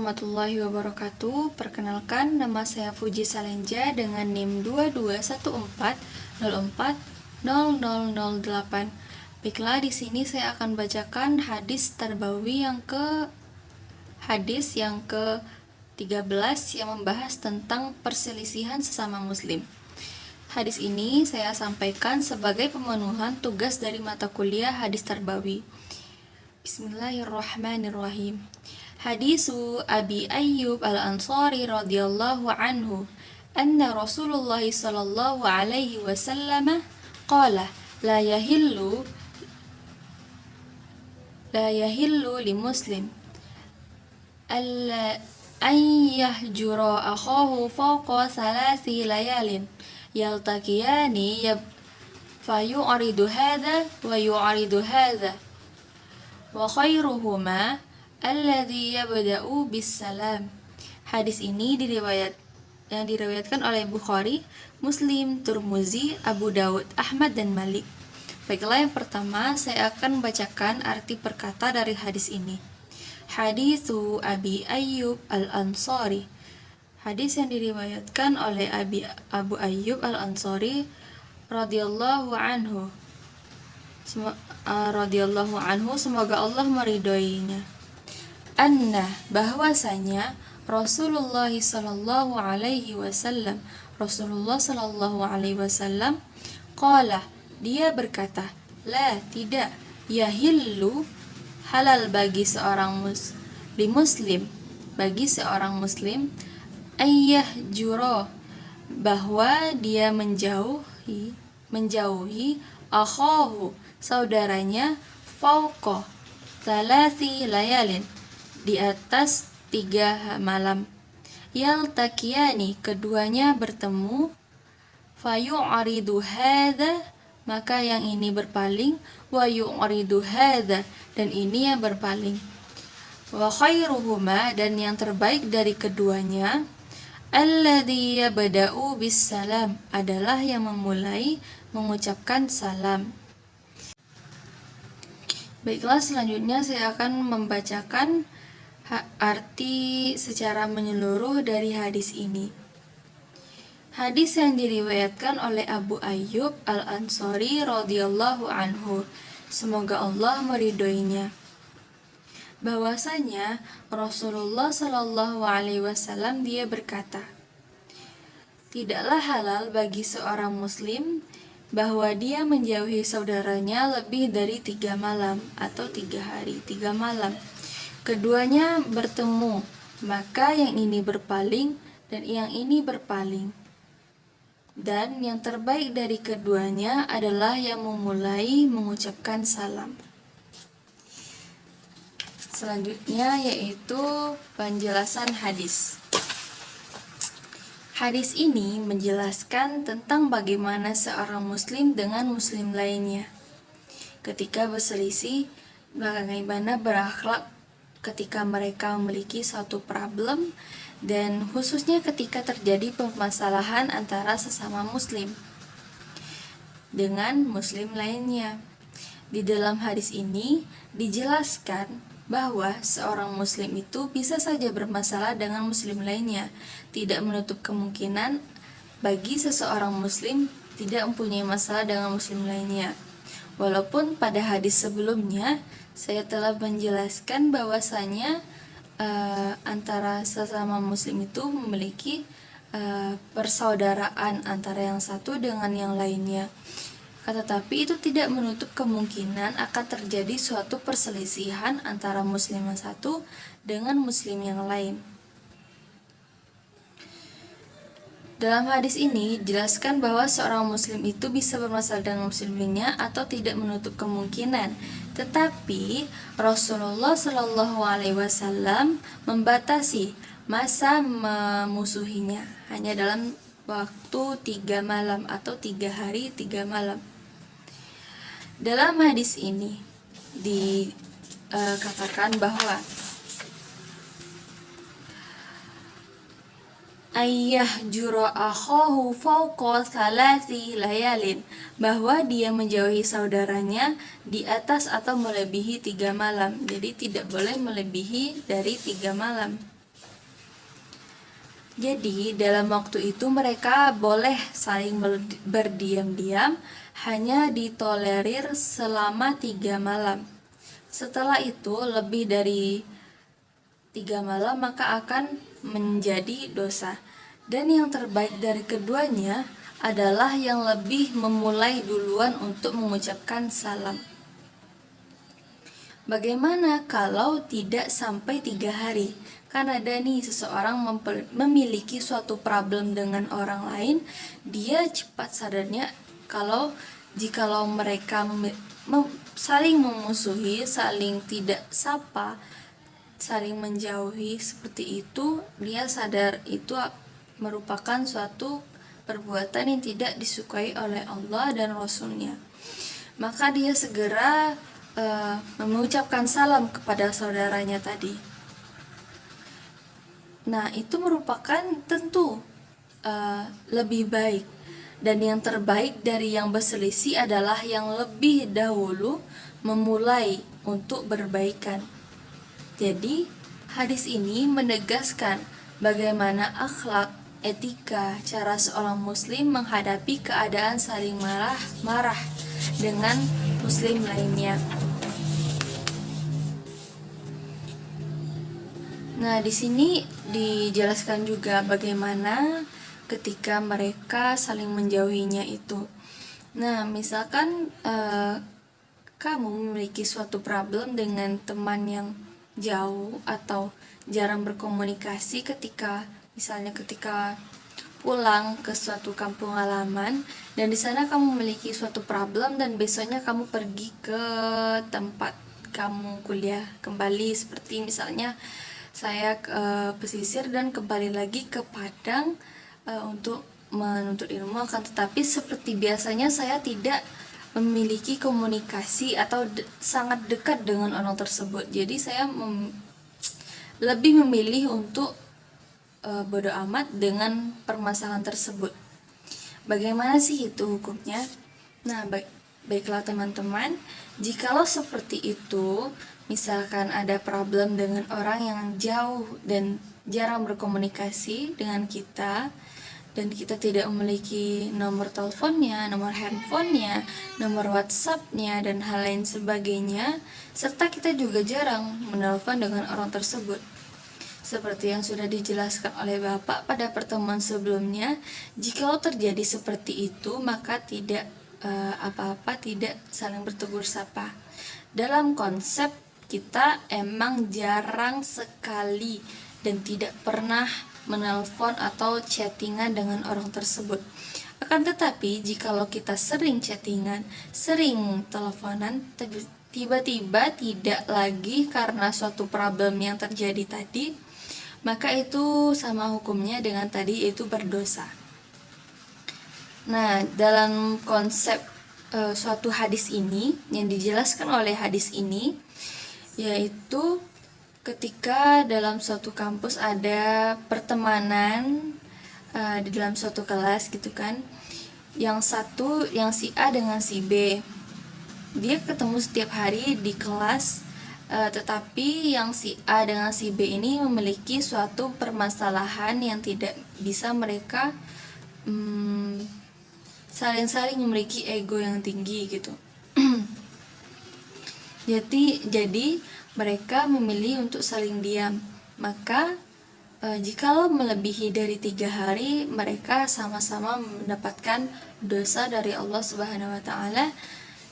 warahmatullahi wabarakatuh. Perkenalkan, nama saya Fuji Salenja dengan NIM 2214040008. Baiklah, di sini saya akan bacakan hadis tarbawi hadis yang ke-13 yang membahas tentang perselisihan sesama muslim. Hadis ini saya sampaikan sebagai pemenuhan tugas dari mata kuliah hadis tarbawi. Bismillahirrahmanirrahim. Hadisu Abi Ayyub Al-Ansari radhiyallahu anhu anna Rasulullah sallallahu alaihi wasallam qala la yahillu li muslim an yahjura akhahu fawqa thalathi layalin yaltaqiyani fayu'ridu hadha wa yu'ridu hadha wa khairuhuma alladhi yabda'u bis-salam. Hadis ini diriwayatkan oleh Bukhari, Muslim, Tirmizi, Abu Daud, Ahmad dan Malik. Baiklah, yang pertama saya akan membacakan arti perkata dari hadis ini. Hadisu Abi Ayyub Al-Ansari. Hadis yang diriwayatkan oleh Abu Ayyub Al-Ansari radhiyallahu anhu. Semoga Allah meridhoinya. Anna, bahwasanya Rasulullah sallallahu alaihi wasallam qala, dia berkata, la, tidak, yahillu, halal bagi seorang muslim ayyahjuro, bahwa dia menjauhi akhahu, saudaranya, fauqa thalathi layalin, di atas 3 malam, yaltaqiyani, keduanya bertemu, fayu'ridu hadza, maka yang ini berpaling, wa yu'ridu hadza, dan ini yang berpaling, wa khairuhuma, dan yang terbaik dari keduanya, alladzi yabda'u bis-salam, adalah yang memulai mengucapkan salam. Baiklah, selanjutnya saya akan membacakan arti secara menyeluruh dari hadis ini. Hadis yang diriwayatkan oleh Abu Ayyub Al-Ansari radhiyallahu anhu, semoga Allah meridhoinya, bahwasanya Rasulullah sallallahu alaihi wasallam dia berkata, tidaklah halal bagi seorang muslim bahwa dia menjauhi saudaranya lebih dari 3 malam atau 3 hari 3 malam. Keduanya bertemu, maka yang ini berpaling dan yang ini berpaling. Dan yang terbaik dari keduanya adalah yang memulai mengucapkan salam. Selanjutnya yaitu penjelasan hadis. Hadis ini menjelaskan tentang bagaimana seorang muslim dengan muslim lainnya ketika berselisih, bagaimana berakhlak ketika mereka memiliki suatu problem, dan khususnya ketika terjadi permasalahan antara sesama muslim dengan muslim lainnya. Di dalam hadis ini dijelaskan bahwa seorang muslim itu bisa saja bermasalah dengan muslim lainnya, tidak menutup kemungkinan bagi seseorang muslim tidak mempunyai masalah dengan muslim lainnya. Walaupun pada hadis sebelumnya saya telah menjelaskan bahwasanya antara sesama muslim itu memiliki persaudaraan antara yang satu dengan yang lainnya. Tetapi itu tidak menutup kemungkinan akan terjadi suatu perselisihan antara muslim yang satu dengan muslim yang lain. Dalam hadis ini dijelaskan bahwa seorang muslim itu bisa bermasalah dengan muslim lainnya atau tidak menutup kemungkinan. Tetapi Rasulullah Shallallahu alaihi wasallam membatasi masa memusuhinya hanya dalam waktu 3 malam atau 3 hari 3 malam. Dalam hadis ini dikatakan bahwa ayyahjura akhahu fawqa thalathi layalin, bahwa dia menjauhi saudaranya di atas atau melebihi 3 malam. Jadi tidak boleh melebihi dari 3 malam. Jadi dalam waktu itu mereka boleh saling berdiam-diam, hanya ditolerir selama 3 malam. Setelah itu lebih dari 3 malam maka akan menjadi dosa. Dan yang terbaik dari keduanya adalah yang lebih memulai duluan untuk mengucapkan salam. Bagaimana kalau tidak sampai 3 hari? Kan ada nih seseorang memiliki suatu problem dengan orang lain, dia cepat sadarnya kalau jikalau mereka saling memusuhi, saling tidak sapa, saling menjauhi seperti itu, dia sadar itu merupakan suatu perbuatan yang tidak disukai oleh Allah dan Rasulnya. Maka dia segera mengucapkan salam kepada saudaranya tadi. Nah, itu merupakan tentu lebih baik. Dan yang terbaik dari yang berselisih adalah yang lebih dahulu memulai untuk berbaikan. Jadi, hadis ini menegaskan bagaimana akhlak, etika, cara seorang muslim menghadapi keadaan saling marah dengan muslim lainnya. Nah, di sini dijelaskan juga bagaimana ketika mereka saling menjauhinya itu. Nah, misalkan kamu memiliki suatu problem dengan teman yang jauh atau jarang berkomunikasi misalnya ketika pulang ke suatu kampung halaman, dan di sana kamu memiliki suatu problem dan besoknya kamu pergi ke tempat kamu kuliah kembali, seperti misalnya saya pesisir dan kembali lagi ke Padang untuk menuntut ilmu, akan tetapi seperti biasanya saya tidak memiliki komunikasi atau sangat dekat dengan orang tersebut. Jadi saya lebih memilih untuk bodo amat dengan permasalahan tersebut. Bagaimana sih itu hukumnya? Nah, baiklah teman-teman, jikalau seperti itu, misalkan ada problem dengan orang yang jauh dan jarang berkomunikasi dengan kita, dan kita tidak memiliki nomor teleponnya, nomor handphonenya, nomor WhatsAppnya, dan hal lain sebagainya, serta kita juga jarang menelpon dengan orang tersebut. Seperti yang sudah dijelaskan oleh Bapak pada pertemuan sebelumnya, jikalau terjadi seperti itu, maka tidak tidak saling bertegur sapa. Dalam konsep kita emang jarang sekali dan tidak pernah menelpon atau chattingan dengan orang tersebut. Akan tetapi jikalau kita sering chattingan, sering teleponan, tiba-tiba tidak lagi karena suatu problem yang terjadi tadi, maka itu sama hukumnya dengan tadi, yaitu berdosa. Nah, dalam konsep suatu hadis ini, yang dijelaskan oleh hadis ini, yaitu ketika dalam suatu kampus ada pertemanan di dalam suatu kelas gitu kan, yang si A dengan si B, dia ketemu setiap hari di kelas, tetapi yang si A dengan si B ini memiliki suatu permasalahan yang tidak bisa mereka saling memiliki ego yang tinggi gitu. Jadi mereka memilih untuk saling diam. Maka jikalau melebihi dari 3 hari, mereka sama-sama mendapatkan dosa dari Allah Subhanahu wa Ta'ala,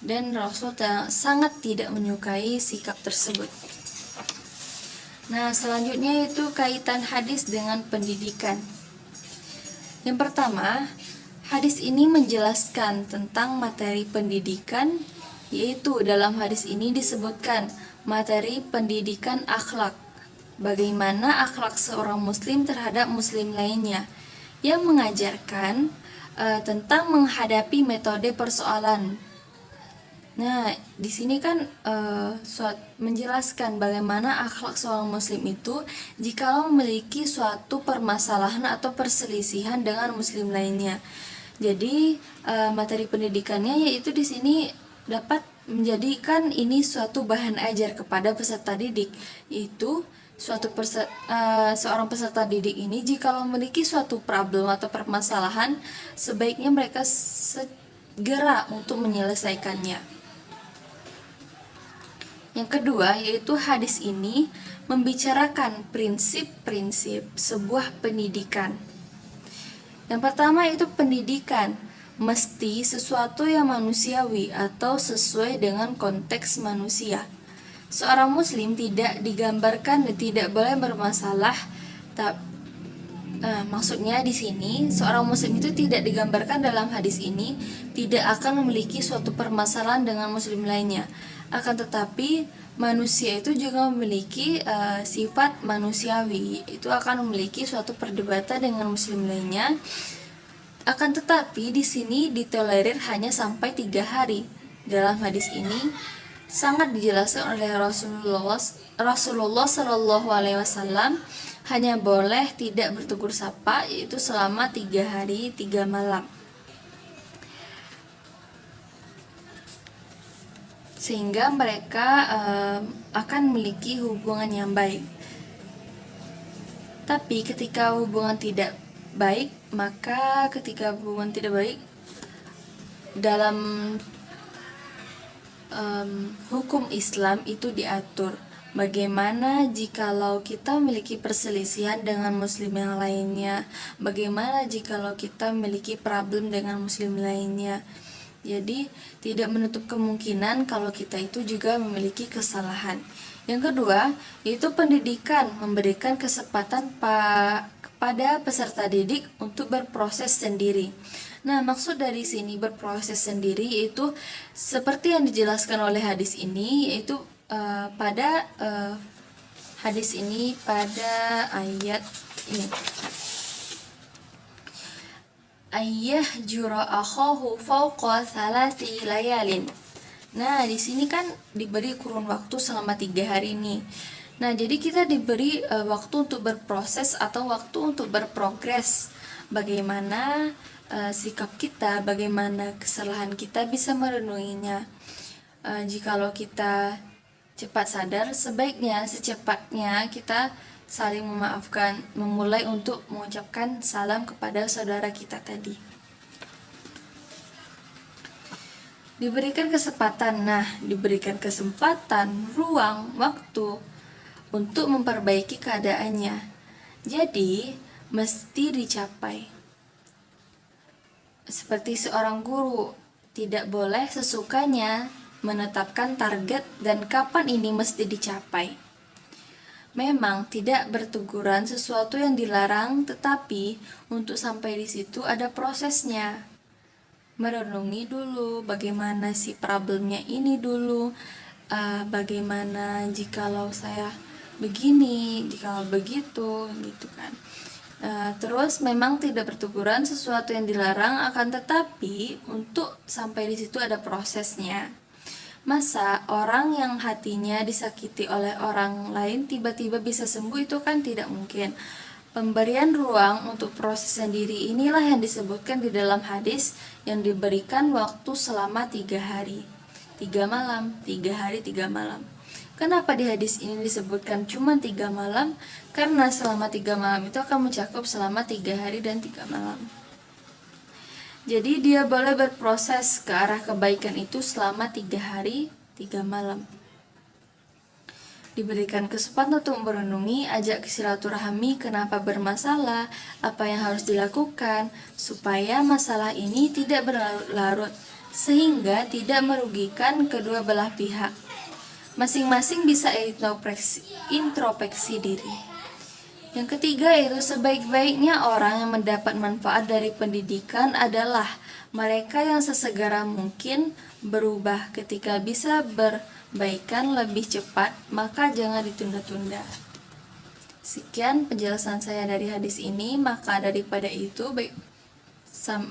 dan Rasul sangat tidak menyukai sikap tersebut. Nah, selanjutnya itu kaitan hadis dengan pendidikan. Yang pertama, hadis ini menjelaskan tentang materi pendidikan, yaitu dalam hadis ini disebutkan materi pendidikan akhlak. Bagaimana akhlak seorang muslim terhadap muslim lainnya, yang mengajarkan tentang menghadapi metode persoalan. Nah, di sini kan menjelaskan bagaimana akhlak seorang muslim itu jikalau memiliki suatu permasalahan atau perselisihan dengan muslim lainnya. Jadi materi pendidikannya yaitu di sini dapat menjadikan ini suatu bahan ajar kepada peserta didik, yaitu seorang peserta didik ini jika memiliki suatu problem atau permasalahan, sebaiknya mereka segera untuk menyelesaikannya. Yang kedua, yaitu hadis ini membicarakan prinsip-prinsip sebuah pendidikan. Yang pertama itu pendidikan mesti sesuatu yang manusiawi atau sesuai dengan konteks manusia. Seorang muslim tidak digambarkan dan tidak boleh bermasalah. Maksudnya di sini seorang muslim itu tidak digambarkan dalam hadis ini tidak akan memiliki suatu permasalahan dengan muslim lainnya. Akan tetapi manusia itu juga memiliki sifat manusiawi, itu akan memiliki suatu perdebatan dengan muslim lainnya. Akan tetapi di sini ditolerir hanya sampai 3 hari. Dalam hadis ini sangat dijelaskan oleh Rasulullah Shallallahu Alaihi Wasallam hanya boleh tidak bertegur sapa, yaitu selama 3 hari 3 malam. Sehingga mereka akan memiliki hubungan yang baik. Tapi ketika hubungan tidak baik, maka ketika hubungan tidak baik dalam hukum Islam itu diatur bagaimana jikalau kita memiliki perselisihan dengan muslim yang lainnya, bagaimana jikalau kita memiliki problem dengan muslim lainnya. Jadi tidak menutup kemungkinan kalau kita itu juga memiliki kesalahan. Yang kedua, yaitu pendidikan, memberikan kesempatan kepada peserta didik untuk berproses sendiri. Nah, maksud dari sini berproses sendiri yaitu seperti yang dijelaskan oleh hadis ini, yaitu pada hadis ini pada ayat ini. Ayyah jura akhahu fawqa thalathi layalin. Nah, di sini kan diberi kurun waktu selama 3 hari ini. Nah, jadi kita diberi waktu untuk berproses atau waktu untuk berprogres. Bagaimana sikap kita, bagaimana kesalahan kita bisa merenunginya. Jikalau kita cepat sadar, sebaiknya secepatnya kita saling memaafkan, memulai untuk mengucapkan salam kepada saudara kita tadi. Diberikan kesempatan, ruang, waktu untuk memperbaiki keadaannya. Jadi, mesti dicapai. Seperti seorang guru, tidak boleh sesukanya menetapkan target dan kapan ini mesti dicapai. Memang tidak berteguran sesuatu yang dilarang, tetapi untuk sampai di situ ada prosesnya. Merenungi dulu bagaimana si problemnya ini dulu, bagaimana jikalau saya begini, jikalau begitu, gitu kan. Terus memang tidak berteguran sesuatu yang dilarang, akan tetapi untuk sampai di situ ada prosesnya. Masa orang yang hatinya disakiti oleh orang lain tiba-tiba bisa sembuh, itu kan tidak mungkin. Pemberian ruang untuk proses sendiri inilah yang disebutkan di dalam hadis yang diberikan waktu selama 3 hari 3 malam, 3 hari 3 malam. Kenapa di hadis ini disebutkan cuma 3 malam? Karena selama 3 malam itu akan mencakup selama 3 hari dan 3 malam. Jadi dia boleh berproses ke arah kebaikan itu selama 3 hari 3 malam. Diberikan kesempatan untuk merenungi, ajak silaturahmi kenapa bermasalah, apa yang harus dilakukan supaya masalah ini tidak berlarut-larut sehingga tidak merugikan kedua belah pihak. Masing-masing bisa introspeksi diri. Yang ketiga itu sebaik-baiknya orang yang mendapat manfaat dari pendidikan adalah mereka yang sesegera mungkin berubah. Ketika bisa berbaikan lebih cepat, maka jangan ditunda-tunda. Sekian penjelasan saya dari hadis ini. Maka daripada itu,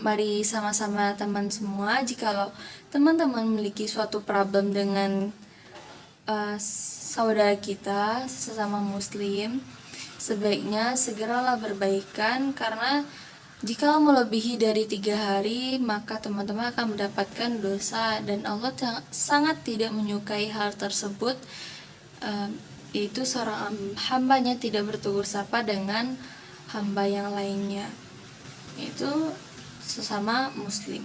mari sama-sama teman semua, jikalau teman-teman memiliki suatu problem dengan saudara kita sesama muslim, sebaiknya segeralah berbaikan, karena jika melebihi dari 3 hari maka teman-teman akan mendapatkan dosa dan Allah sangat tidak menyukai hal tersebut. yaitu seorang hambanya tidak bertegur sapa dengan hamba yang lainnya, yaitu sesama muslim.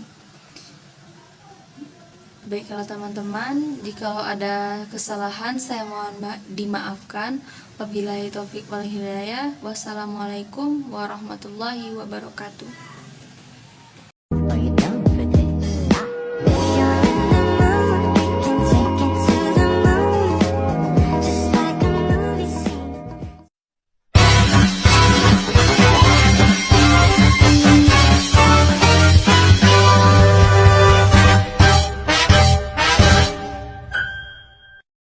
Baiklah teman-teman, jika ada kesalahan saya mohon dimaafkan. Wabillahi taufik wal hidayah. Wassalamualaikum warahmatullahi wabarakatuh.